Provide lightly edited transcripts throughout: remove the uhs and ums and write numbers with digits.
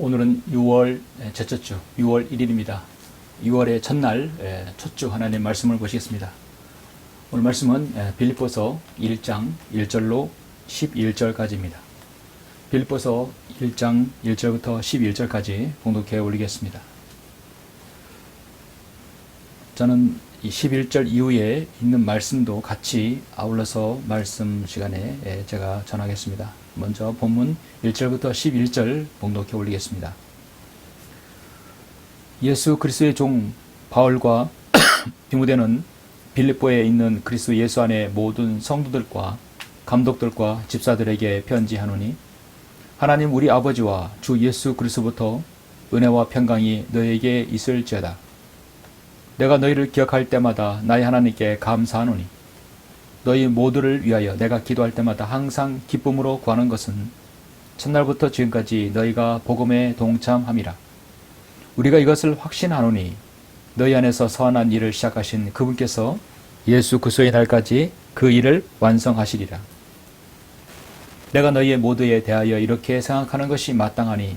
오늘은 6월 첫째 주, 6월 1일입니다. 6월의 첫날 첫 주 하나님의 말씀을 보시겠습니다. 오늘 말씀은 빌립보서 1장 1절로 11절까지입니다. 빌립보서 1장 1절부터 11절까지 봉독해 올리겠습니다. 저는 이 11절 이후에 있는 말씀도 같이 아울러서 말씀 시간에 제가 전하겠습니다. 먼저 본문 1절부터 11절 봉독해 올리겠습니다. 예수 그리스도의 종 바울과 디모데는 빌립보에 있는 그리스도 예수 안의 모든 성도들과 감독들과 집사들에게 편지하노니 하나님 우리 아버지와 주 예수 그리스도부터 은혜와 평강이 너희에게 있을지어다. 내가 너희를 기억할 때마다 나의 하나님께 감사하노니 너희 모두를 위하여 내가 기도할 때마다 항상 기쁨으로 구하는 것은 첫날부터 지금까지 너희가 복음에 동참함이라. 우리가 이것을 확신하노니 너희 안에서 선한 일을 시작하신 그분께서 예수 그리스도의 날까지 그 일을 완성하시리라. 내가 너희의 모두에 대하여 이렇게 생각하는 것이 마땅하니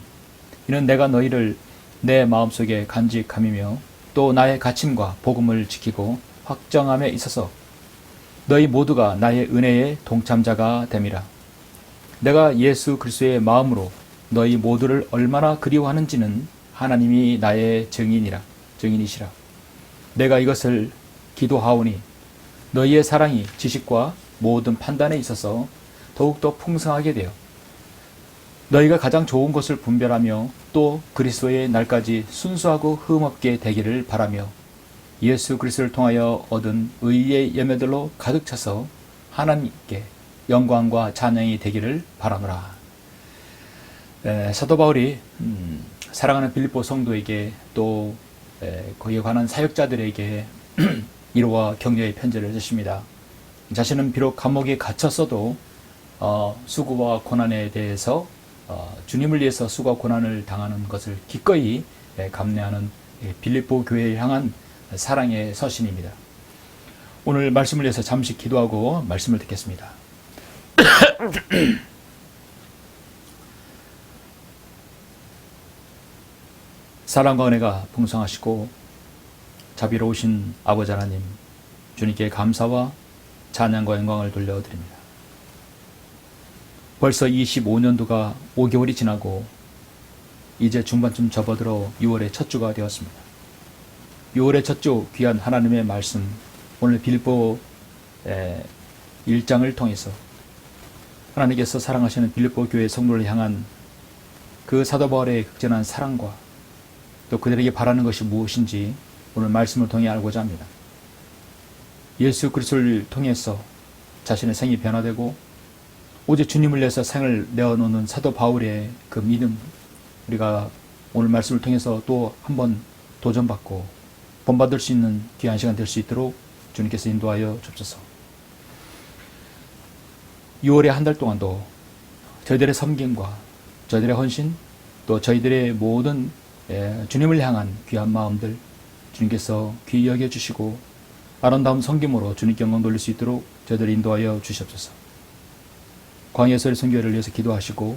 이는 내가 너희를 내 마음속에 간직함이며 또 나의 가침과 복음을 지키고 확정함에 있어서 너희 모두가 나의 은혜의 동참자가 됨이라. 내가 예수 그리스도의 마음으로 너희 모두를 얼마나 그리워하는지는 하나님이 나의 증인이시라. 내가 이것을 기도하오니 너희의 사랑이 지식과 모든 판단에 있어서 더욱더 풍성하게 되어 너희가 가장 좋은 것을 분별하며 또 그리스도의 날까지 순수하고 흠없게 되기를 바라며 예수 그리스도를 통하여 얻은 의의 열매들로 가득 차서 하나님께 영광과 찬양이 되기를 바라노라. 사도 바울이 사랑하는 빌립보 성도에게 또 거기에 관한 사역자들에게 위로와 격려의 편지를 쓰십니다. 자신은 비록 감옥에 갇혔어도 수고와 고난에 대해서 주님을 위해서 수고와 고난을 당하는 것을 기꺼이 감내하는 빌립보 교회에 향한 사랑의 서신입니다. 오늘 말씀을 위해서 잠시 기도하고 말씀을 듣겠습니다. 사랑과 은혜가 풍성하시고 자비로우신 아버지 하나님, 주님께 감사와 찬양과 영광을 돌려드립니다. 벌써 25년도가 5개월이 지나고 이제 중반쯤 접어들어 6월의 첫 주가 되었습니다. 6월의 첫 주 귀한 하나님의 말씀, 오늘 빌립보 1장을 통해서 하나님께서 사랑하시는 빌립보 교회 성도를 향한 그 사도 바울의 극진한 사랑과 또 그들에게 바라는 것이 무엇인지 오늘 말씀을 통해 알고자 합니다. 예수 그리스도를 통해서 자신의 생이 변화되고 오직 주님을 위해서 생을 내어놓는 사도 바울의 그 믿음, 우리가 오늘 말씀을 통해서 또 한번 도전받고 본받을 수 있는 귀한 시간 될 수 있도록 주님께서 인도하여 주옵소서. 6월의 한 달 동안도 저희들의 섬김과 저희들의 헌신 또 저희들의 모든 주님을 향한 귀한 마음들 주님께서 귀히 여겨주시고 아름다운 섬김으로 주님께 영광 돌릴 수 있도록 저희들을 인도하여 주시옵소서. 광야설의 선교회를 위해서 기도하시고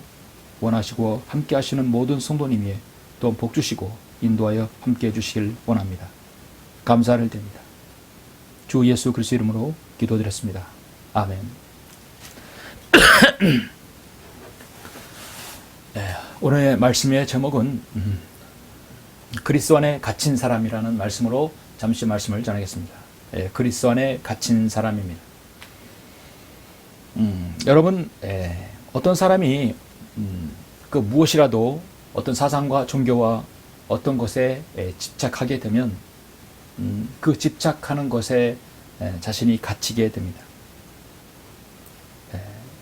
원하시고 함께 하시는 모든 성도님 위에 또 복 주시고 인도하여 함께 해주시길 원합니다. 감사를 드립니다. 주 예수 그리스도 이름으로 기도드렸습니다. 아멘. 오늘의 말씀의 제목은 그리스도 안에 갇힌 사람이라는 말씀으로 잠시 말씀을 전하겠습니다. 그리스도 안에 갇힌 사람입니다. 여러분, 어떤 사람이 그 무엇이라도 어떤 사상과 종교와 어떤 것에 집착하게 되면 그 집착하는 것에 자신이 갇히게 됩니다.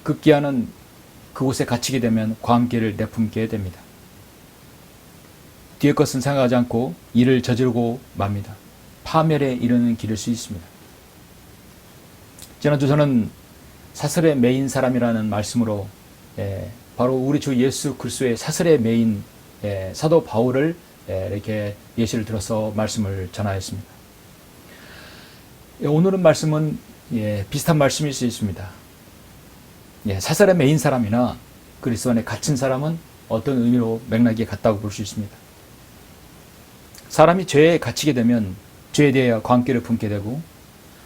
급기야는 그곳에 갇히게 되면 광기를 내품게 됩니다. 뒤의 것은 생각하지 않고 일을 저지르고 맙니다. 파멸에 이르는 길일 수 있습니다. 지난주 저는 사슬에 매인 사람이라는 말씀으로 바로 우리 주 예수 그리스도의 사슬에 매인 사도 바울을 이렇게 예시를 들어서 말씀을 전하였습니다. 오늘은 말씀은 비슷한 말씀일 수 있습니다. 사슬에 매인 사람이나 그리스도 안에 갇힌 사람은 어떤 의미로 맥락이 같다고 볼 수 있습니다. 사람이 죄에 갇히게 되면 죄에 대해 광기를 품게 되고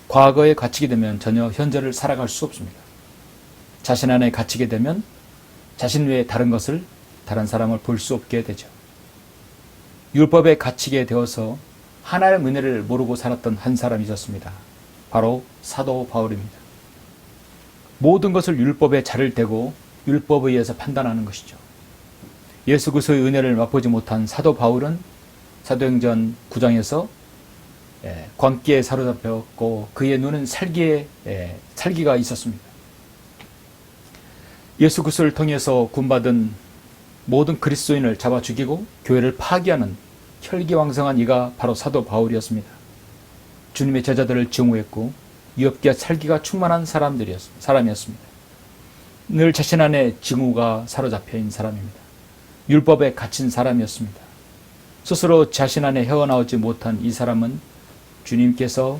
과거에 갇히게 되면 전혀 현재를 살아갈 수 없습니다. 자신 안에 갇히게 되면 자신 외에 다른 것을, 다른 사람을 볼 수 없게 되죠. 율법에 갇히게 되어서 하나님의 은혜를 모르고 살았던 한 사람이 있었습니다. 바로 사도 바울입니다. 모든 것을 율법에 자를 대고 율법에 의해서 판단하는 것이죠. 예수 그리스도의 은혜를 맛보지 못한 사도 바울은 사도행전 9장에서 광기에 사로잡혔고 그의 눈은 살기가 있었습니다. 예수 그리스도를 통해서 구원받은 모든 그리스도인을 잡아 죽이고 교회를 파괴하는 혈기왕성한 이가 바로 사도 바울이었습니다. 주님의 제자들을 증오했고 유업기와 살기가 충만한 사람이었습니다. 늘 자신 안에 증오가 사로잡혀 있는 사람입니다. 율법에 갇힌 사람이었습니다. 스스로 자신 안에 헤어나오지 못한 이 사람은 주님께서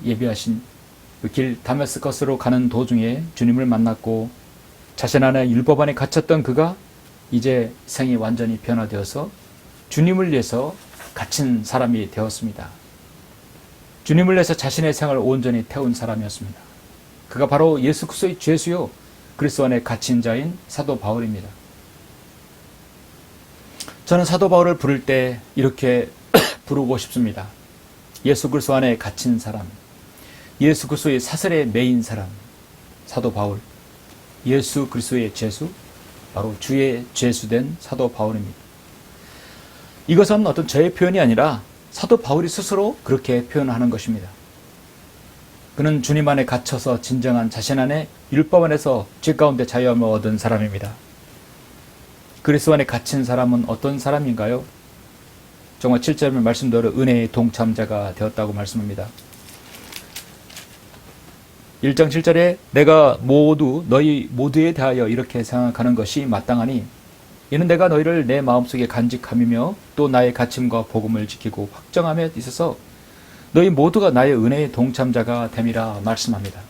예비하신 그 길 다메스커스로 가는 도중에 주님을 만났고 자신 안에 율법 안에 갇혔던 그가 이제 생이 완전히 변화되어서 주님을 위해서 갇힌 사람이 되었습니다. 주님을 위해서 자신의 생을 온전히 태운 사람이었습니다. 그가 바로 예수 그리스도의 죄수요 그리스도 안에 갇힌 자인 사도 바울입니다. 저는 사도 바울을 부를 때 이렇게 부르고 싶습니다. 예수 그리스도 안에 갇힌 사람, 예수 그리스도의 사슬에 매인 사람, 사도 바울, 예수 그리스도의 죄수, 바로 주의 죄수된 사도 바울입니다. 이것은 어떤 저의 표현이 아니라 사도 바울이 스스로 그렇게 표현하는 것입니다. 그는 주님 안에 갇혀서 진정한 자신 안에 율법 안에서 죄 가운데 자유함을 얻은 사람입니다. 그리스도 안에 갇힌 사람은 어떤 사람인가요? 정말 7절 말씀대로 은혜의 동참자가 되었다고 말씀합니다. 1장 7절에 내가 너희 모두에 대하여 이렇게 생각하는 것이 마땅하니 이는 내가 너희를 내 마음속에 간직함이며 또 나의 갇힘과 복음을 지키고 확정함에 있어서 너희 모두가 나의 은혜의 동참자가 됨이라 말씀합니다.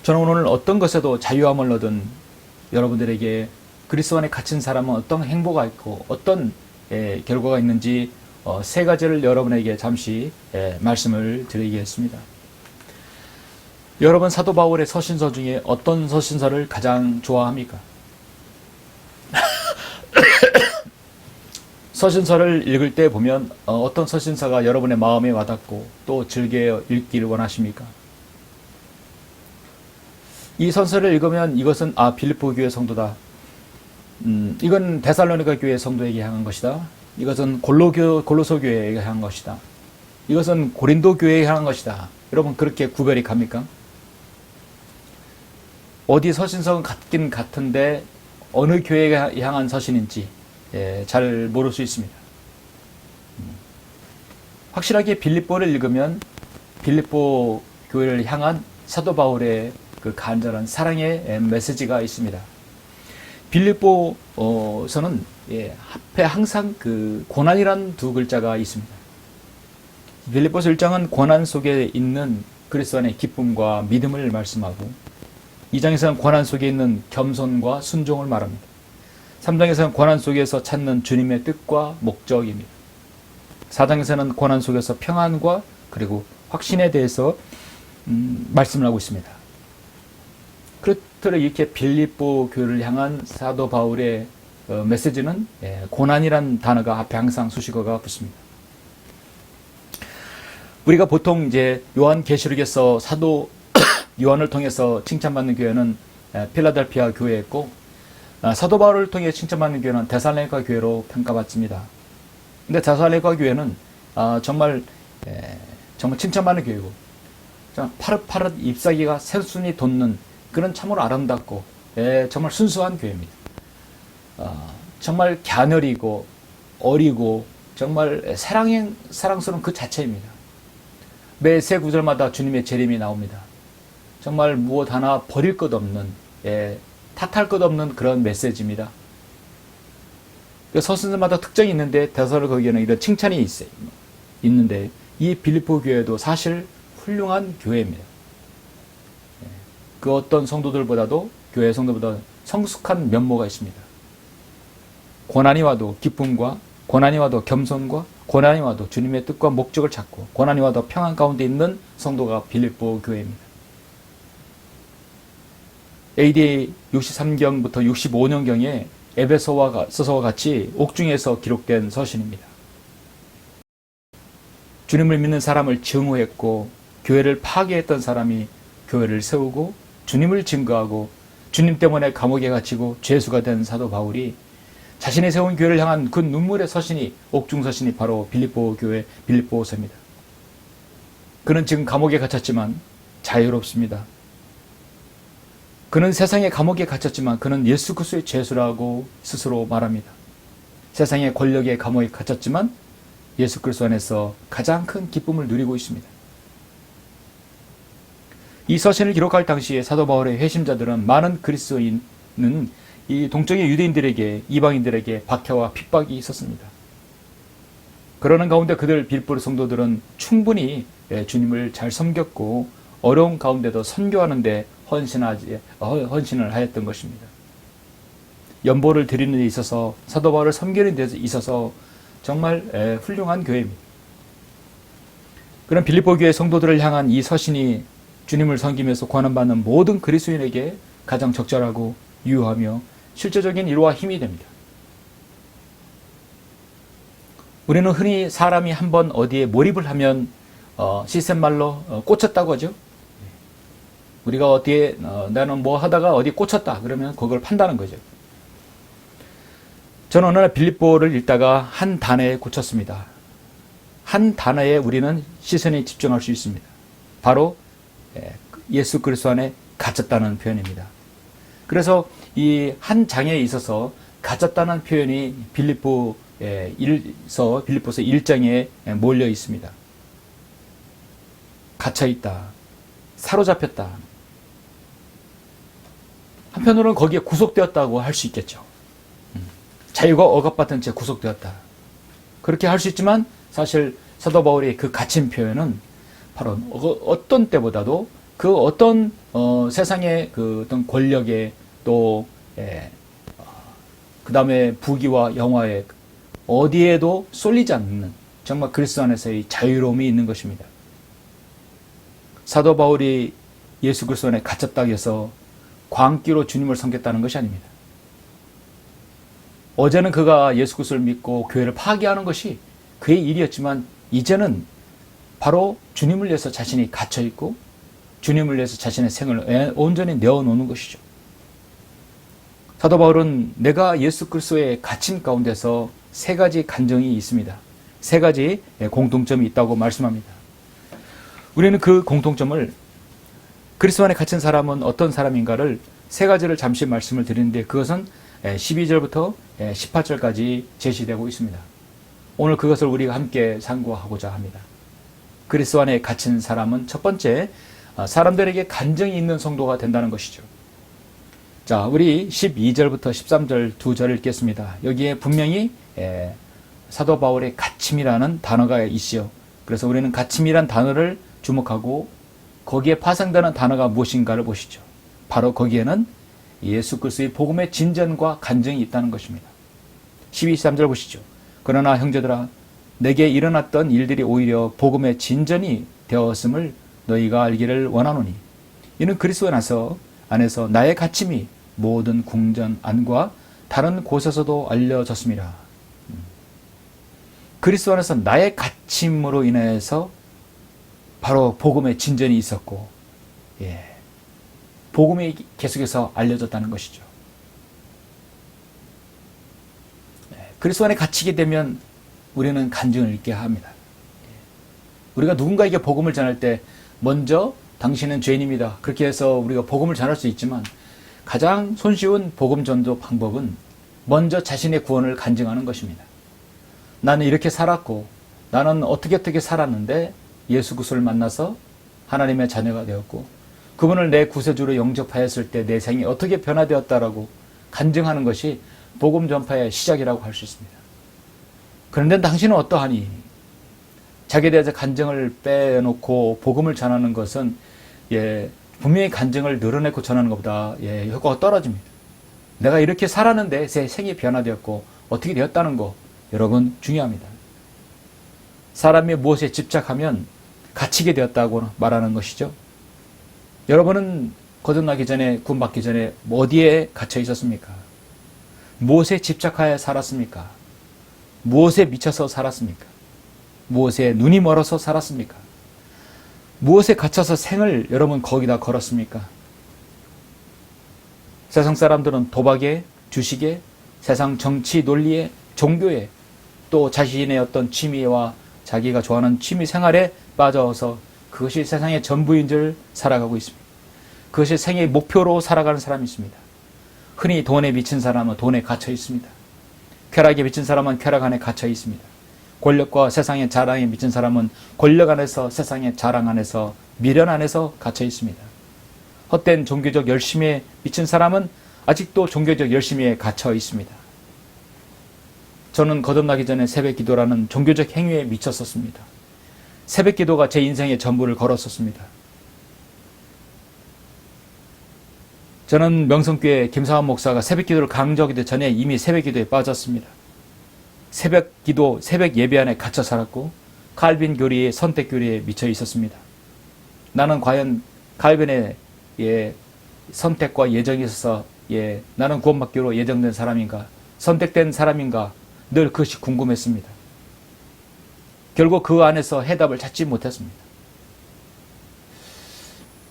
저는 오늘 어떤 것에도 자유함을 얻은 여러분들에게 그리스도 안에 갇힌 사람은 어떤 행보가 있고 어떤 결과가 있는지 세 가지를 여러분에게 잠시 말씀을 드리겠습니다. 여러분 사도 바울의 서신서 중에 어떤 서신서를 가장 좋아합니까? 서신서를 읽을 때 보면 어떤 서신서가 여러분의 마음에 와닿고 또 즐겨 읽기를 원하십니까? 이 서신서를 읽으면 이것은 빌립보 교회 성도다. 이건 데살로니가 교회 성도에게 향한 것이다. 이것은 골로소 교회에게 향한 것이다. 이것은 고린도 교회에 향한 것이다. 여러분 그렇게 구별이 갑니까? 어디 서신서는 같긴 같은데 어느 교회에 향한 서신인지 잘 모를 수 있습니다. 확실하게 빌립보를 읽으면 빌립보 교회를 향한 사도 바울의 그 간절한 사랑의 메시지가 있습니다. 빌립보서는 앞에 항상 그 고난이란 두 글자가 있습니다. 빌립보서 1장은 고난 속에 있는 그리스도 안의 기쁨과 믿음을 말씀하고 2장에서는 고난 속에 있는 겸손과 순종을 말합니다. 3장에서는 고난 속에서 찾는 주님의 뜻과 목적입니다. 4장에서는 고난 속에서 평안과 그리고 확신에 대해서 말씀을 하고 있습니다. 그렇더러 이렇게 빌립보 교회를 향한 사도 바울의 메시지는 고난이란 단어가 앞에 항상 수식어가 붙습니다. 우리가 보통 이제 요한계시록에서 사도 요한을 통해서 칭찬받는 교회는 필라델피아 교회였고 사도 바울을 통해 칭찬받는 교회는 데살로니가 교회로 평가받습니다. 근데 데살로니가 교회는 정말 칭찬받는 교회고 파릇파릇 잎사귀가 새순이 돋는 그런 참으로 아름답고 정말 순수한 교회입니다. 정말 갸녀리고 어리고 정말 사랑스러운 그 자체입니다. 매 세 구절마다 주님의 재림이 나옵니다. 정말 무엇 하나 버릴 것 없는 탓할 것 없는 그런 메시지입니다. 서신서마다 특징이 있는데 데살로니가에는 이런 칭찬이 있는데 이 빌립보 교회도 사실 훌륭한 교회입니다. 그 어떤 성도들보다도 교회 성도보다 성숙한 면모가 있습니다. 고난이 와도 기쁨과, 고난이 와도 겸손과, 고난이 와도 주님의 뜻과 목적을 찾고, 고난이 와도 평안 가운데 있는 성도가 빌립보 교회입니다. AD 63경부터 65년경에 에베소서와 같이 옥중에서 기록된 서신입니다. 주님을 믿는 사람을 증오했고 교회를 파괴했던 사람이 교회를 세우고 주님을 증거하고 주님 때문에 감옥에 갇히고 죄수가 된 사도 바울이 자신이 세운 교회를 향한 그 눈물의 서신이, 옥중 서신이 바로 빌립보 교회 빌립보서입니다. 그는 지금 감옥에 갇혔지만 자유롭습니다. 그는 세상의 감옥에 갇혔지만 그는 예수 그리스도의 죄수라고 스스로 말합니다. 세상의 권력의 감옥에 갇혔지만 예수 그리스도 안에서 가장 큰 기쁨을 누리고 있습니다. 이 서신을 기록할 당시에 사도 바울의 회심자들은 많은 그리스도인은 이 동쪽의 유대인들에게, 이방인들에게 박해와 핍박이 있었습니다. 그러는 가운데 그들 빌립보 성도들은 충분히 주님을 잘 섬겼고 어려운 가운데도 선교하는 데 헌신을 하였던 것입니다. 연보를 드리는 데 있어서, 사도 바울을 섬기는 데 있어서 정말 훌륭한 교회입니다. 그런 빌립보 교회 성도들을 향한 이 서신이 주님을 섬기면서 권한받는 모든 그리스도인에게 가장 적절하고 유효하며 실제적인 위로와 힘이 됩니다. 우리는 흔히 사람이 한번 어디에 몰입을 하면 시스템 말로 꽂혔다고 하죠. 우리가 어디에 나는 뭐 하다가 어디 꽂혔다 그러면 그걸 판다는 거죠. 저는 어느 날 빌립보를 읽다가 한 단어에 꽂혔습니다. 한 단어에 우리는 시선이 집중할 수 있습니다. 바로 예수 그리스도 안에 갇혔다는 표현입니다. 그래서 이 한 장에 있어서 갇혔다는 표현이 빌립보서 1장에 몰려 있습니다. 갇혀있다, 사로잡혔다. 한편으로는 거기에 구속되었다고 할 수 있겠죠. 자유가 억압받은 채 구속되었다. 그렇게 할 수 있지만 사실 사도 바울의 그 갇힌 표현은 바로 어떤 때보다도 그 어떤 세상의 그 어떤 권력에 또 그 다음에 부귀와 영화에 어디에도 쏠리지 않는 정말 그리스도 안에서의 자유로움이 있는 것입니다. 사도 바울이 예수 그리스도 안에 갇혔다고 해서 광기로 주님을 섬겼다는 것이 아닙니다. 어제는 그가 예수 그리스도를 믿고 교회를 파괴하는 것이 그의 일이었지만 이제는 바로 주님을 위해서 자신이 갇혀있고 주님을 위해서 자신의 생을 온전히 내어놓는 것이죠. 사도 바울은 내가 예수 그리스도의 갇힌 가운데서 세 가지 간증이 있습니다. 세 가지 공통점이 있다고 말씀합니다. 우리는 그 공통점을 그리스도 안에 갇힌 사람은 어떤 사람인가를 세 가지를 잠시 말씀을 드리는데 그것은 12절부터 18절까지 제시되고 있습니다. 오늘 그것을 우리가 함께 상고하고자 합니다. 그리스도 안에 갇힌 사람은 첫 번째, 사람들에게 간증이 있는 성도가 된다는 것이죠. 자, 우리 12절부터 13절 두 절을 읽겠습니다. 여기에 분명히 사도 바울의 갇힘이라는 단어가 있죠. 그래서 우리는 갇힘이란 단어를 주목하고 거기에 파생되는 단어가 무엇인가를 보시죠. 바로 거기에는 예수 그리스도의 복음의 진전과 간증이 있다는 것입니다. 12, 13절 보시죠. 그러나 형제들아, 내게 일어났던 일들이 오히려 복음의 진전이 되었음을 너희가 알기를 원하노니 이는 그리스도 안에서 나의 갇힘이 모든 궁전 안과 다른 곳에서도 알려졌습니다. 그리스도 안에서 나의 갇힘으로 인해서 바로 복음의 진전이 있었고, 복음이 계속해서 알려졌다는 것이죠. 그리스도 안에 갇히게 되면 우리는 간증을 읽게 합니다. 우리가 누군가에게 복음을 전할 때 먼저 당신은 죄인입니다. 그렇게 해서 우리가 복음을 전할 수 있지만 가장 손쉬운 복음 전도 방법은 먼저 자신의 구원을 간증하는 것입니다. 나는 이렇게 살았고 나는 어떻게 살았는데 예수 그리스도를 만나서 하나님의 자녀가 되었고 그분을 내 구세주로 영접하였을 때 내 생이 어떻게 변화되었다라고 간증하는 것이 복음 전파의 시작이라고 할 수 있습니다. 그런데 당신은 어떠하니? 자기에 대해서 간증을 빼놓고 복음을 전하는 것은 분명히 간증을 늘어내고 전하는 것보다 효과가 떨어집니다. 내가 이렇게 살았는데 제 생이 변화되었고 어떻게 되었다는 거 여러분 중요합니다. 사람이 무엇에 집착하면 갇히게 되었다고 말하는 것이죠. 여러분은 거듭나기 전에 구원받기 전에 어디에 갇혀 있었습니까? 무엇에 집착하여 살았습니까? 무엇에 미쳐서 살았습니까? 무엇에 눈이 멀어서 살았습니까? 무엇에 갇혀서 생을 여러분 거기다 걸었습니까? 세상 사람들은 도박에, 주식에, 세상 정치 논리에, 종교에, 또 자신의 어떤 취미와 자기가 좋아하는 취미 생활에 빠져서 그것이 세상의 전부인 줄 살아가고 있습니다. 그것이 생의 목표로 살아가는 사람이 있습니다. 흔히 돈에 미친 사람은 돈에 갇혀 있습니다. 쾌락에 미친 사람은 쾌락 안에 갇혀 있습니다. 권력과 세상의 자랑에 미친 사람은 권력 안에서, 세상의 자랑 안에서, 미련 안에서 갇혀 있습니다. 헛된 종교적 열심에 미친 사람은 아직도 종교적 열심에 갇혀 있습니다. 저는 거듭나기 전에 새벽 기도라는 종교적 행위에 미쳤었습니다. 새벽 기도가 제 인생의 전부를 걸었었습니다. 저는 명성교회 김사환 목사가 새벽 기도를 강조하기 전에 이미 새벽 기도에 빠졌습니다. 새벽 기도, 새벽 예배 안에 갇혀 살았고 칼빈 교리의 선택 교리에 미쳐 있었습니다. 나는 과연 칼빈의 선택과 예정이 있어서 나는 구원받기로 예정된 사람인가, 선택된 사람인가, 늘 그것이 궁금했습니다. 결국 그 안에서 해답을 찾지 못했습니다.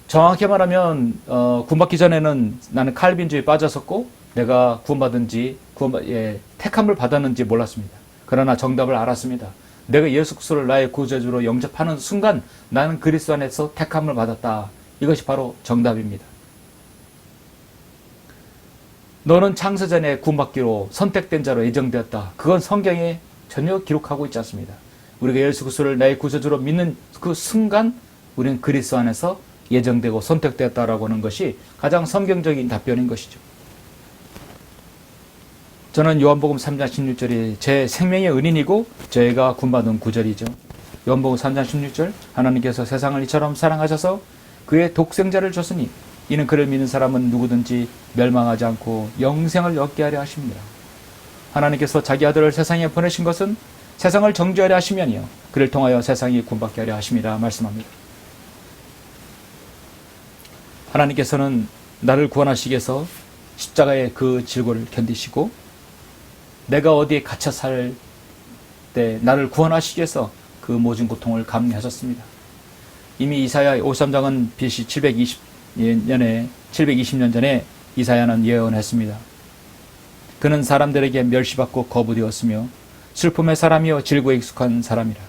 정확히 말하면 구원받기 전에는 나는 칼빈주의에 빠졌었고 내가 구원받은지 택함을 받았는지 몰랐습니다. 그러나 정답을 알았습니다. 내가 예수 그리스도를 나의 구주로 영접하는 순간 나는 그리스도 안에서 택함을 받았다. 이것이 바로 정답입니다. 너는 창세전에 구원받기로 선택된 자로 예정되었다. 그건 성경에 전혀 기록하고 있지 않습니다. 우리가 예수 그리스도를 나의 구주로 믿는 그 순간 우리는 그리스도 안에서 예정되고 선택되었다라고 하는 것이 가장 성경적인 답변인 것이죠. 저는 요한복음 3장 16절이 제 생명의 은인이고 저희가 구원받은 구절이죠. 요한복음 3장 16절 하나님께서 세상을 이처럼 사랑하셔서 그의 독생자를 줬으니 이는 그를 믿는 사람은 누구든지 멸망하지 않고 영생을 얻게 하려 하십니다. 하나님께서 자기 아들을 세상에 보내신 것은 세상을 정죄하려 하시면이요 그를 통하여 세상이 구원받게 하려 하심이라 말씀합니다. 하나님께서는 나를 구원하시기 위해서 십자가의 그 질고를 견디시고 내가 어디에 갇혀 살 때 나를 구원하시기 위해서 그 모든 고통을 감내하셨습니다. 이미 이사야 53장은 BC 720년 전에 이사야는 예언했습니다. 그는 사람들에게 멸시받고 거부되었으며 슬픔의 사람이요 질고에 익숙한 사람이라.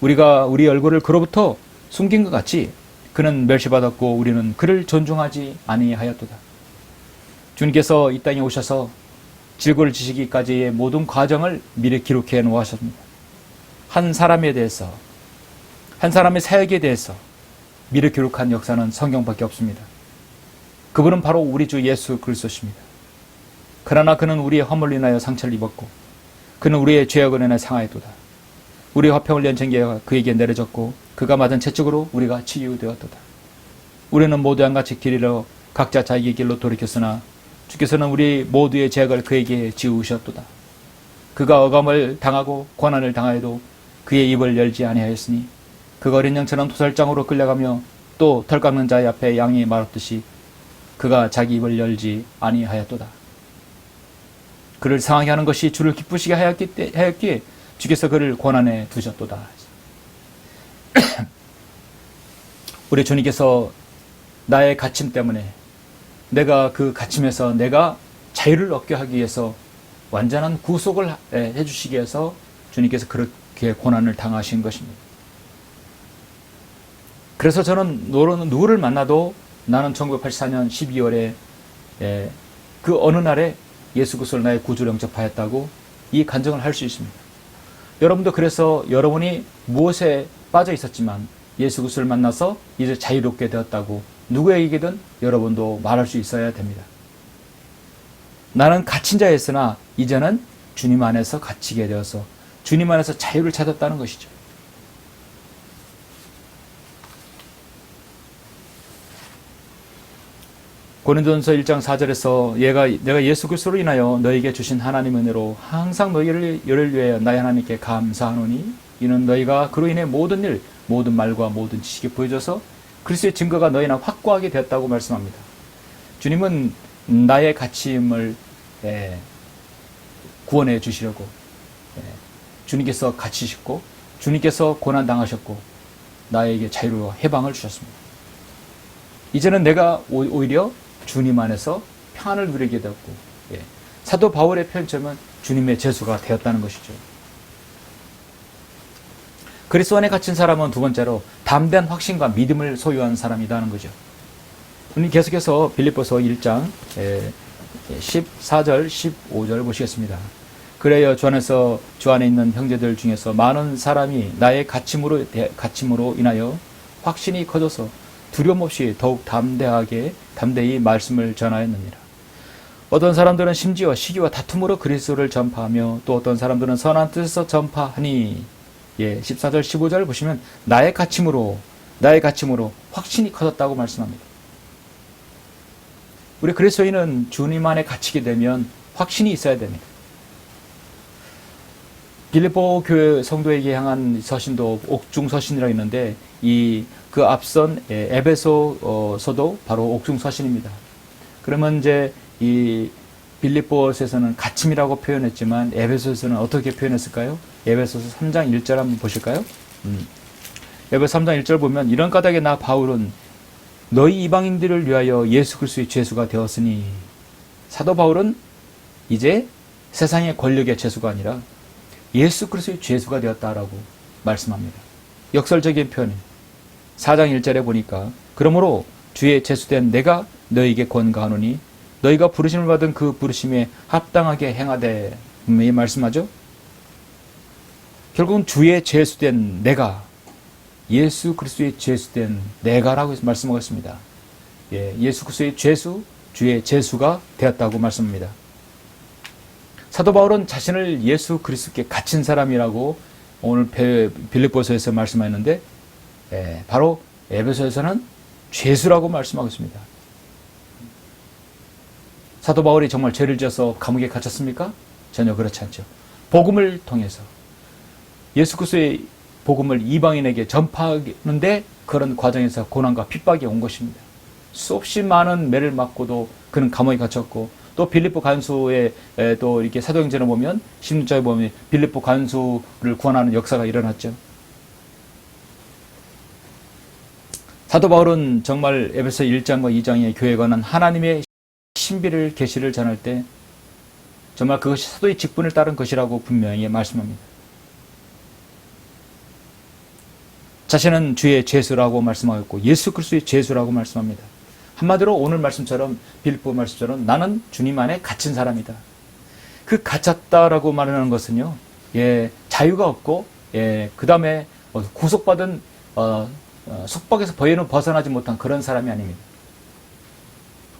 우리가 우리 얼굴을 그로부터 숨긴 것 같이 그는 멸시받았고 우리는 그를 존중하지 아니하였도다. 주님께서 이 땅에 오셔서 질고를 지시기까지의 모든 과정을 미리 기록해 놓으셨습니다. 한 사람에 대해서, 한 사람의 사역에 대해서 미리 기록한 역사는 성경밖에 없습니다. 그분은 바로 우리 주 예수 그리스도십니다. 그러나 그는 우리의 허물로 인하여 상처를 입었고 그는 우리의 죄악으로 인하여 상하였도다. 우리의 화평을 위한 징계가 그에게 내려졌고 그가 맞은 채찍으로 우리가 치유되었도다. 우리는 모두 한같이 길 잃어 각자 자기 길로 돌이켰으나 주께서는 우리 모두의 죄악을 그에게 지우셨도다. 그가 억압을 당하고 고난을 당하여도 그의 입을 열지 아니하였으니 그가 어린 양처럼 도살장으로 끌려가며 또 털 깎는 자의 앞에 양이 말없듯이 그가 자기 입을 열지 아니하였도다. 그를 상하게 하는 것이 주를 기쁘시게 하였기에 주께서 그를 고난에 두셨도다. 우리 주님께서 나의 갇힘 때문에 내가 그 갇힘에서 내가 자유를 얻게 하기 위해서 완전한 구속을 해주시기 위해서 주님께서 그렇게 고난을 당하신 것입니다. 그래서 저는 누구를 만나도 나는 1984년 12월에 그 어느 날에 예수 그리스도를 나의 구주로 영접하였다고 이 간증을 할 수 있습니다. 여러분도 그래서 여러분이 무엇에 빠져 있었지만 예수 그리스도를 만나서 이제 자유롭게 되었다고 누구에게든 여러분도 말할 수 있어야 됩니다. 나는 갇힌 자였으나 이제는 주님 안에서 갇히게 되어서 주님 안에서 자유를 찾았다는 것이죠. 고린도전서 1장 4절에서 내가 예수 그리스도로 인하여 너에게 주신 하나님의 은혜로 항상 너희를 위하여 나의 하나님께 감사하노니 이는 너희가 그로 인해 모든 일, 모든 말과 모든 지식에 보여져서 그리스도의 증거가 너희나 확고하게 되었다고 말씀합니다. 주님은 나의 갇힘을 구원해 주시려고 주님께서 갇히셨고 주님께서 고난당하셨고 나에게 자유로 해방을 주셨습니다. 이제는 내가 오히려 주님 안에서 평안을 누리게 되었고 사도 바울의 표현처럼 주님의 제수가 되었다는 것이죠. 그리스도 안에 갇힌 사람은 두 번째로 담대한 확신과 믿음을 소유한 사람이라는 거죠. 우리 계속해서 빌립보서 1장 14절 15절 보시겠습니다. 그래요 주 안에 있는 형제들 중에서 많은 사람이 나의 갇힘으로 인하여 확신이 커져서 두려움 없이 더욱 담대히 말씀을 전하였느니라. 어떤 사람들은 심지어 시기와 다툼으로 그리스도를 전파하며 또 어떤 사람들은 선한 뜻에서 전파하니 14절 15절 보시면 나의 갇힘으로 확신이 커졌다고 말씀합니다. 우리 그리스도인은 주님 안에 갇히게 되면 확신이 있어야 됩니다. 빌립보 교회 성도에게 향한 서신도 옥중서신이라고 있는데 그 앞선 에베소서도 바로 옥중서신입니다. 그러면 이제 이 빌립보서에서는 갇힘이라고 표현했지만 에베소서는 어떻게 표현했을까요? 에베소서 3장 1절 한번 보실까요? 에베소 3장 1절 보면 이런 까닭에 나 바울은 너희 이방인들을 위하여 예수 그리스도의 죄수가 되었으니 사도 바울은 이제 세상의 권력의 죄수가 아니라 예수 그리스도의 죄수가 되었다라고 말씀합니다. 역설적인 표현입니다. 4장 1절에 보니까 그러므로 주의 제수된 내가 너희에게 권가하노니 너희가 부르심을 받은 그 부르심에 합당하게 행하되 분명히 말씀하죠. 결국은 주의 제수된 내가 예수 그리스도의 제수된 내가라고 말씀하고 있습니다. 예수 그리스도의 제수, 주의 제수가 되었다고 말씀합니다. 사도 바울은 자신을 예수 그리스도께 갇힌 사람이라고 오늘 빌립보서에서 말씀하였는데 바로 에베소에서는 죄수라고 말씀하고 있습니다. 사도 바울이 정말 죄를 지어서 감옥에 갇혔습니까? 전혀 그렇지 않죠. 복음을 통해서 예수 그리스도의 복음을 이방인에게 전파하는데 그런 과정에서 고난과 핍박이 온 것입니다. 수없이 많은 매를 맞고도 그는 감옥에 갇혔고 또 빌립보 간수의 또 이렇게 사도행전을 보면 16장에 보면 빌립보 간수를 구원하는 역사가 일어났죠. 사도 바울은 정말 에베소 1장과 2장의 교회에 관한 하나님의 신비를 계시를 전할 때 정말 그것이 사도의 직분을 따른 것이라고 분명히 말씀합니다. 자신은 주의 제수라고 말씀하였고 예수 그리스도의 제수라고 말씀합니다. 한마디로 오늘 말씀처럼 빌립보 말씀처럼 나는 주님 안에 갇힌 사람이다. 그 갇혔다라고 말하는 것은요, 자유가 없고, 그 다음에 구속받은 속박에서 벗어나지 못한 그런 사람이 아닙니다.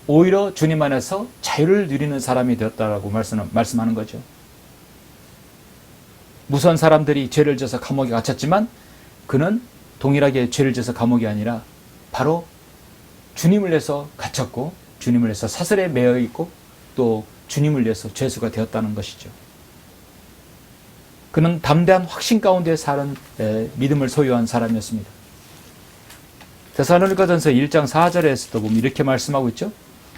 오히려 주님 안에서 자유를 누리는 사람이 되었다라고 말씀하는 거죠. 무서운 사람들이 죄를 져서 감옥에 갇혔지만 그는 동일하게 죄를 져서 감옥이 아니라 바로 주님을 위해서 갇혔고 주님을 위해서 사슬에 매여 있고 또 주님을 위해서 죄수가 되었다는 것이죠. 그는 담대한 확신 가운데 사는 믿음을 소유한 사람이었습니다. 데살로니가전서 1장 4절에서도 보면 이렇게 말씀하고 있죠.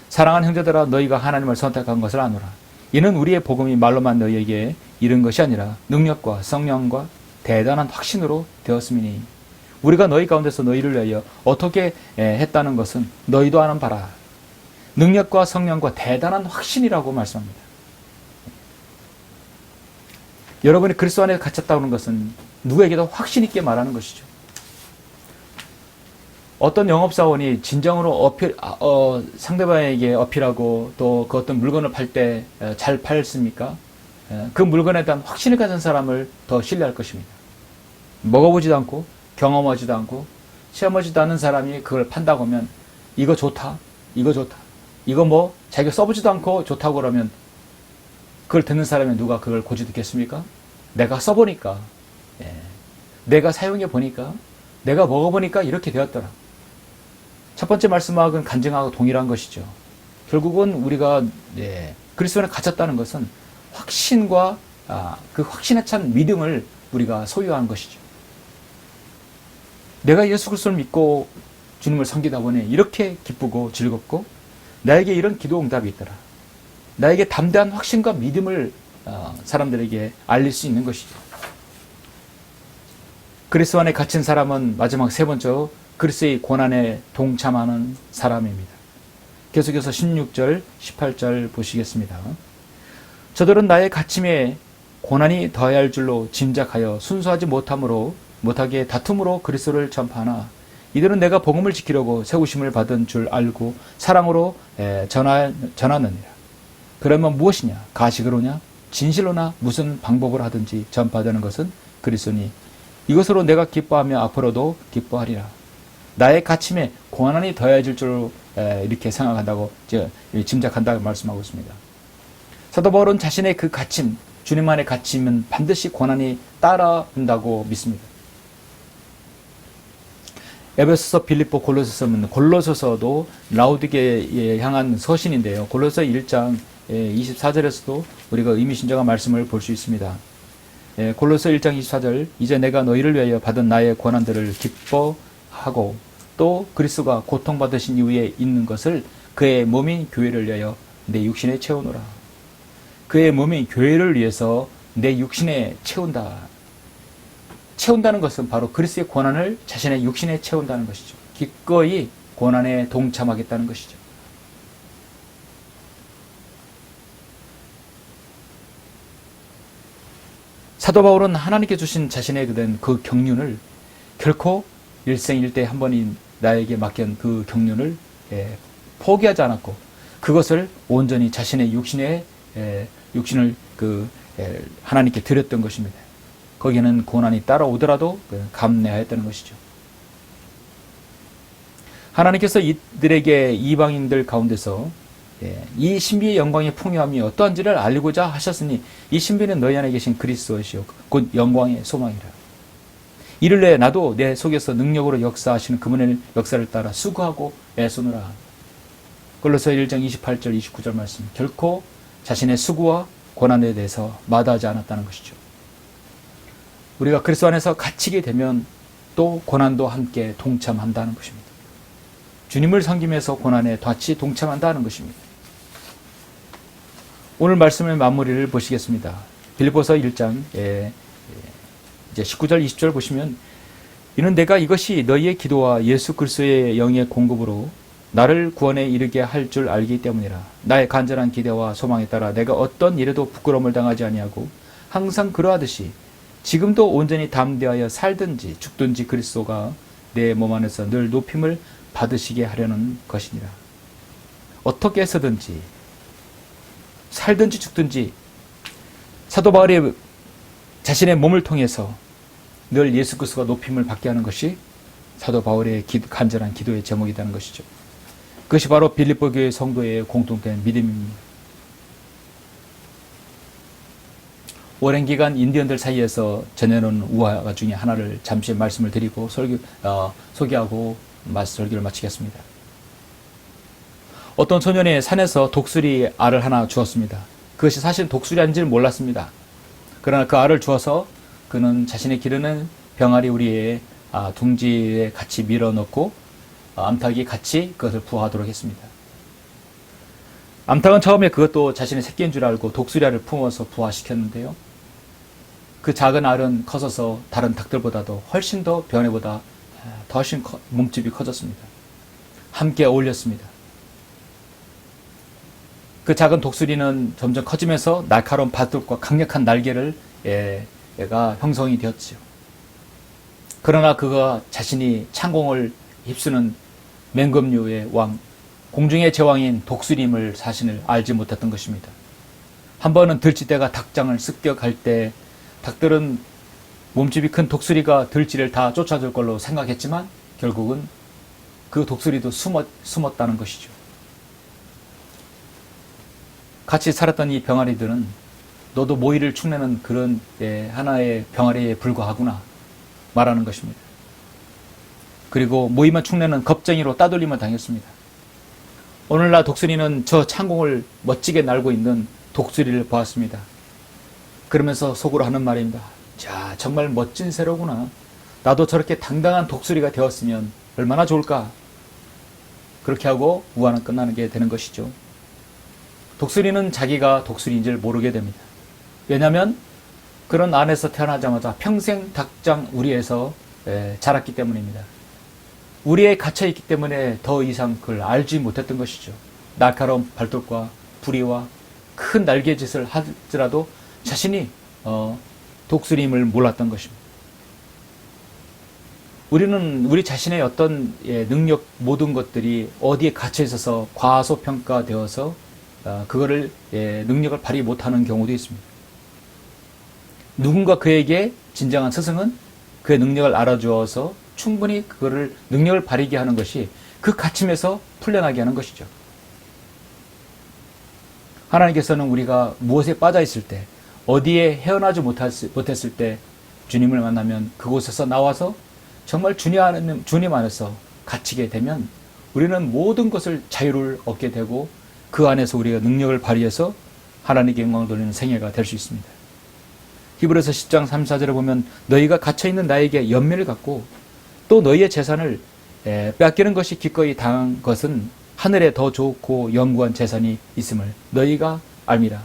사랑하는 형제들아 너희가 하나님을 선택한 것을 아노라. 이는 우리의 복음이 말로만 너희에게 이른 것이 아니라 능력과 성령과 대단한 확신으로 되었음이니 우리가 너희 가운데서 너희를 위하여 어떻게 했다는 것은 너희도 아는 바라. 능력과 성령과 대단한 확신이라고 말씀합니다. 여러분이 그리스도 안에 갇혔다는 것은 누구에게도 확신 있게 말하는 것이죠. 어떤 영업사원이 진정으로 상대방에게 어필하고 또 그 어떤 물건을 팔 때 잘 팔습니까? 그 물건에 대한 확신을 가진 사람을 더 신뢰할 것입니다. 먹어보지도 않고 경험하지도 않고 시험하지도 않은 사람이 그걸 판다고 하면 이거 좋다, 이거 좋다, 이거 뭐 자기가 써보지도 않고 좋다고 그러면 그걸 듣는 사람이 누가 그걸 고지 듣겠습니까? 내가 써보니까, 내가 사용해 보니까, 내가 먹어보니까 이렇게 되었더라. 첫 번째 말씀하고는 간증하고 동일한 것이죠. 결국은 우리가 그리스도 안에 갇혔다는 것은 확신과 그 확신에 찬 믿음을 우리가 소유한 것이죠. 내가 예수 그리스도를 믿고 주님을 섬기다 보니 이렇게 기쁘고 즐겁고 나에게 이런 기도 응답이 있더라. 나에게 담대한 확신과 믿음을 사람들에게 알릴 수 있는 것이죠. 그리스도 안에 갇힌 사람은 마지막 세 번째 그리스도의 고난에 동참하는 사람입니다. 계속해서 16절, 18절 보시겠습니다. 저들은 나의 갇힘에 고난이 더해야 할 줄로 짐작하여 순수하지 못하게 다툼으로 그리스도를 전파하나 이들은 내가 복음을 지키려고 세우심을 받은 줄 알고 사랑으로 전하느니라. 그러면 무엇이냐? 가식으로냐? 진실로나 무슨 방법을 하든지 전파되는 것은 그리스도니 이것으로 내가 기뻐하며 앞으로도 기뻐하리라. 나의 갇힘에 고난이 더해질 줄로 이렇게 생각한다고 짐작한다고 말씀하고 있습니다. 사도 바울은 자신의 그 갇힘, 주님 안에 갇히면 반드시 고난이 따라온다고 믿습니다. 에베소서, 빌립보, 골로새서는 골로새서도 라오디게에 향한 서신인데요. 골로새 1장 24절에서도 우리가 의미심장한 말씀을 볼 수 있습니다. 골로새 1장 24절 이제 내가 너희를 위하여 받은 나의 고난들을 기뻐하고 또 그리스도가 고통받으신 이후에 있는 것을 그의 몸인 교회를 위하여 내 육신에 채우노라. 그의 몸인 교회를 위해서 내 육신에 채운다. 채운다는 것은 바로 그리스도의 고난을 자신의 육신에 채운다는 것이죠. 기꺼이 고난에 동참하겠다는 것이죠. 사도 바울은 하나님께 주신 자신의 그 경륜을 결코 일생일대 한 번인 나에게 맡긴 그 경륜을 포기하지 않았고 그것을 온전히 자신의 육신을 하나님께 드렸던 것입니다. 거기에는 고난이 따라오더라도 감내하였다는 것이죠. 하나님께서 이들에게 이방인들 가운데서 이 신비의 영광의 풍요함이 어떠한지를 알고자 하셨으니 이 신비는 너희 안에 계신 그리스도시요 곧 영광의 소망이라. 이를 내 나도 내 속에서 능력으로 역사하시는 그분의 역사를 따라 수고하고 애쓰노라. 골로새 1장 28절 29절 말씀. 결코 자신의 수고와 고난에 대해서 마다하지 않았다는 것이죠. 우리가 그리스도 안에서 갇히게 되면 또 고난도 함께 동참한다는 것입니다. 주님을 섬기면서 고난에 같이 동참한다는 것입니다. 오늘 말씀의 마무리를 보시겠습니다. 빌립보서 1장 이제 19절 20절 보시면 이는 내가 이것이 너희의 기도와 예수 그리스도의 영의 공급으로 나를 구원에 이르게 할 줄 알기 때문이라. 나의 간절한 기대와 소망에 따라 내가 어떤 일에도 부끄러움을 당하지 아니하고 항상 그러하듯이 지금도 온전히 담대하여 살든지 죽든지 그리스도가 내 몸 안에서 늘 높임을 받으시게 하려는 것이니라. 어떻게 해서든지 살든지 죽든지 사도 바울이 자신의 몸을 통해서 늘 예수 그리스도가 높임을 받게 하는 것이 사도 바울의 간절한 기도의 제목이라는 것이죠. 그것이 바로 빌립보 교회 성도의 공통된 믿음입니다. 오랜 기간 인디언들 사이에서 전해놓은 우화 중에 하나를 잠시 말씀을 드리고 소개하고 설교를 마치겠습니다. 어떤 소년이 산에서 독수리 알을 하나 주었습니다. 그것이 사실 독수리 알인지는 몰랐습니다. 그러나 그 알을 주어서 그는 자신이 기르는 병아리 우리의 둥지에 같이 밀어넣고 암탉이 같이 그것을 부화하도록 했습니다. 암탉은 처음에 그것도 자신의 새끼인 줄 알고 독수리 알을 품어서 부화시켰는데요. 그 작은 알은 커서서 다른 닭들보다도 훨씬 더 병아리보다 훨씬 몸집이 커졌습니다. 함께 어울렸습니다. 그 작은 독수리는 점점 커지면서 날카로운 발톱과 강력한 날개를 얘가 형성이 되었죠. 그러나 그가 자신이 창공을 휩쓰는 맹금류의 왕, 공중의 제왕인 독수리임을 자신을 알지 못했던 것입니다. 한 번은 들쥐떼가 닭장을 습격할 때 닭들은 몸집이 큰 독수리가 들쥐를 다 쫓아줄 걸로 생각했지만 결국은 그 독수리도 숨었다는 것이죠. 같이 살았던 이 병아리들은 너도 모이를 축내는 그런 하나의 병아리에 불과하구나 말하는 것입니다. 그리고 모이만 축내는 겁쟁이로 따돌림을 당했습니다. 오늘날 독수리는 저 창공을 멋지게 날고 있는 독수리를 보았습니다. 그러면서 속으로 하는 말입니다. 자, 정말 멋진 새로구나. 나도 저렇게 당당한 독수리가 되었으면 얼마나 좋을까. 그렇게 하고 우화는 끝나는 게 되는 것이죠. 독수리는 자기가 독수리인 줄 모르게 됩니다. 왜냐하면 그런 안에서 태어나자마자 평생 닭장 우리에서 자랐기 때문입니다. 우리에 갇혀있기 때문에 더 이상 그걸 알지 못했던 것이죠. 날카로운 발톱과 부리와 큰 날개짓을 하더라도 자신이 독수리임을 몰랐던 것입니다. 우리는 우리 자신의 어떤 능력 모든 것들이 어디에 갇혀 있어서 과소평가되어서 그거를 능력을 발휘 못하는 경우도 있습니다. 누군가 그에게 진정한 스승은 그의 능력을 알아주어서 충분히 그거를 능력을 발휘게 하는 것이 그 갇힘에서 풀려나게 하는 것이죠. 하나님께서는 우리가 무엇에 빠져 있을 때, 어디에 헤어나지 못했을 때 주님을 만나면 그곳에서 나와서 정말 주님 안에서 갇히게 되면 우리는 모든 것을 자유를 얻게 되고 그 안에서 우리가 능력을 발휘해서 하나님께 영광을 돌리는 생애가 될 수 있습니다. 히브리서 10장 3, 4절에 보면 너희가 갇혀있는 나에게 연민을 갖고 또 너희의 재산을 빼앗기는 것이 기꺼이 당한 것은 하늘에 더 좋고 영구한 재산이 있음을 너희가 알미라.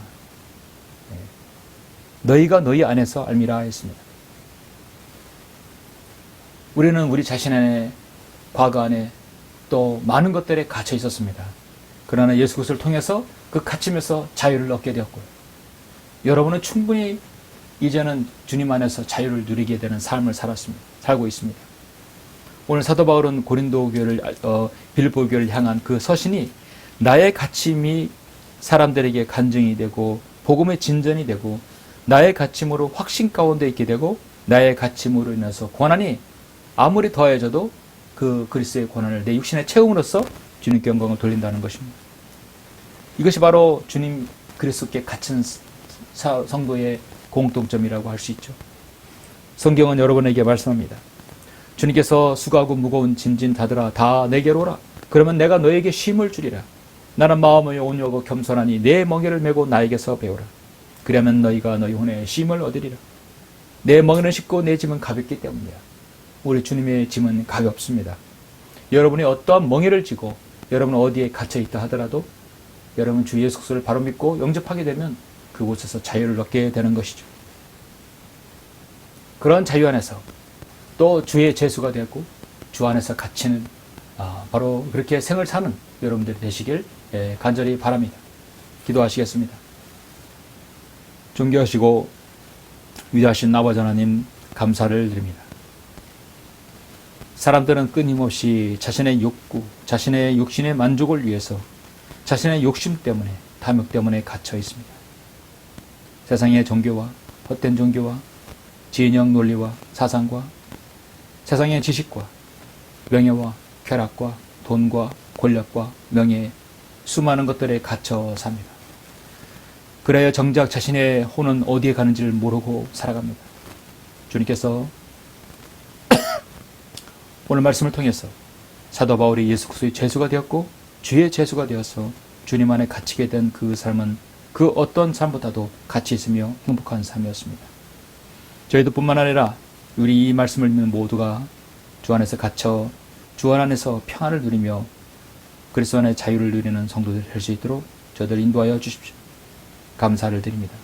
너희가 너희 안에서 알미라 했습니다. 우리는 우리 자신의 과거 안에 또 많은 것들에 갇혀 있었습니다. 그러나 예수 그리스도를 통해서 그 갇힘에서 자유를 얻게 되었고요. 여러분은 충분히 이제는 주님 안에서 자유를 누리게 되는 삶을 살고 있습니다. 오늘 사도 바울은 고린도 교회를 빌립보 교회를 향한 그 서신이 나의 갇힘이 사람들에게 간증이 되고 복음의 진전이 되고 나의 갇힘으로 확신 가운데 있게 되고 나의 갇힘으로 인해서 고난이 아무리 더해져도 그 그리스도의 고난을 내 육신의 체험으로써 주님께 영광을 돌린다는 것입니다. 이것이 바로 주님 그리스도께 갇힌 성도의 공통점이라고 할 수 있죠. 성경은 여러분에게 말씀합니다. 주님께서 수고하고 무거운 짐진 자들아 다 내게로 오라. 그러면 내가 너에게 쉼을 주리라. 나는 마음이 온유하고 겸손하니 내 멍에를 메고 나에게서 배우라. 그러면 너희가 너희 혼에 쉼을 얻으리라. 내 멍에는 쉽고 내 짐은 가볍기 때문이야. 우리 주님의 짐은 가볍습니다. 여러분이 어떠한 멍에를 지고 여러분 어디에 갇혀있다 하더라도 여러분 주 예수 그리스도를 바로 믿고 영접하게 되면 그곳에서 자유를 얻게 되는 것이죠. 그런 자유 안에서 또 주의 제수가 되었고 주 안에서 갇히는 바로 그렇게 생을 사는 여러분들이 되시길 간절히 바랍니다. 기도하시겠습니다. 존귀하시고 위대하신 아버지 하나님 감사를 드립니다. 사람들은 끊임없이 자신의 욕구, 자신의 육신의 만족을 위해서 자신의 욕심 때문에 탐욕 때문에 갇혀 있습니다. 세상의 종교와 헛된 종교와 진영 논리와 사상과 세상의 지식과 명예와 쾌락과 돈과 권력과 명예 수많은 것들에 갇혀 삽니다. 그래야 정작 자신의 혼은 어디에 가는지를 모르고 살아갑니다. 주님께서 오늘 말씀을 통해서 사도 바울이 예수 그리스도의 제수가 되었고 주의 제수가 되어서 주님 안에 갇히게 된 그 삶은 그 어떤 삶보다도 가치 있으며 행복한 삶이었습니다. 저희도 뿐만 아니라 우리 이 말씀을 믿는 모두가 주 안에서 갇혀 주 안에서 평안을 누리며 그리스도 안의 자유를 누리는 성도들이 될 수 있도록 저희들 인도하여 주십시오. 감사를 드립니다.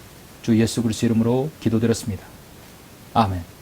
주 예수 그리스도 이름으로 기도드렸습니다. 아멘.